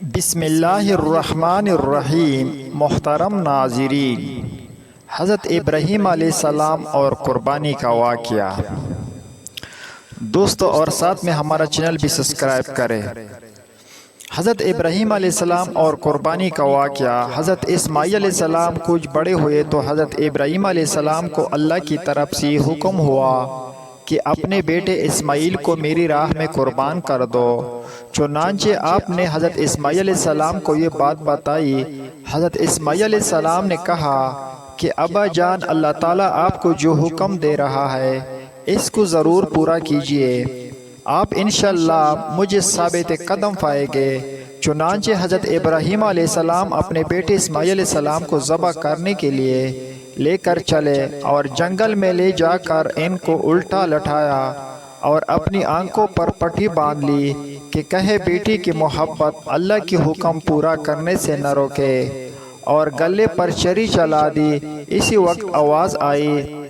بسم اللہ الرحمن الرحیم۔ محترم ناظرین، حضرت ابراہیم علیہ السلام اور قربانی کا واقعہ۔ دوستو اور ساتھ میں ہمارا چینل بھی سبسکرائب کریں۔ حضرت ابراہیم علیہ السلام اور قربانی کا واقعہ۔ حضرت اسماعیل علیہ السلام کچھ بڑے ہوئے تو حضرت ابراہیم علیہ السلام کو اللہ کی طرف سے حکم ہوا کہ اپنے بیٹے اسماعیل کو میری راہ میں قربان کر دو۔ چنانچہ آپ نے حضرت اسماعیل علیہ السلام کو یہ بات بتائی۔ حضرت اسماعیل علیہ السلام نے کہا کہ ابا جان، اللہ تعالیٰ آپ کو جو حکم دے رہا ہے اس کو ضرور پورا کیجئے، آپ انشاءاللہ مجھے ثابت قدم پائیں گے۔ چنانچہ حضرت ابراہیم علیہ السلام اپنے بیٹے اسماعیل علیہ السلام کو ذبح کرنے کے لیے لے کر چلے اور جنگل میں لے جا کر ان کو الٹا لٹایا اور اپنی آنکھوں پر پٹی باندھ لی کہ کہے بیٹی کی محبت اللہ کی حکم پورا کرنے سے نہ روکے، اور گلے پر چری چلا دی۔ اسی وقت آواز آئی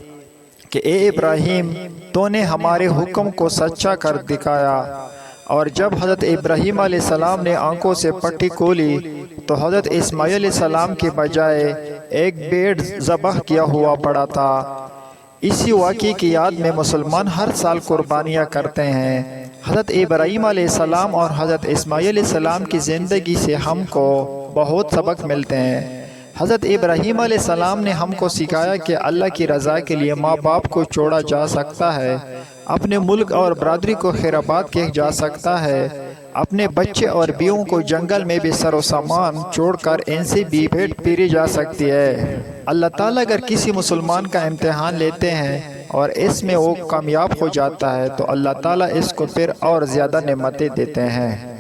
کہ اے ابراہیم، تو نے ہمارے حکم کو سچا کر دکھایا۔ اور جب حضرت ابراہیم علیہ السلام نے آنکھوں سے پٹی کھولی تو حضرت اسماعیل علیہ السلام کے بجائے ایک بھیڑ ذبح کیا ہوا پڑا تھا۔ اسی واقعے کی یاد میں مسلمان ہر سال قربانیاں کرتے ہیں۔ حضرت ابراہیم علیہ السلام اور حضرت اسماعیل علیہ السلام کی زندگی سے ہم کو بہت سبق ملتے ہیں۔ حضرت ابراہیم علیہ السلام نے ہم کو سکھایا کہ اللہ کی رضا کے لیے ماں باپ کو چھوڑا جا سکتا ہے، اپنے ملک اور برادری کو خیر آباد کیا جا سکتا ہے، اپنے بچے اور بیووں کو جنگل میں بھی سر و سامان چھوڑ کر ان سے بھی بھیٹ پیری جا سکتی ہے۔ اللہ تعالیٰ اگر کسی مسلمان کا امتحان لیتے ہیں اور اس میں وہ کامیاب ہو جاتا ہے تو اللہ تعالیٰ اس کو پھر اور زیادہ نعمتیں دیتے ہیں۔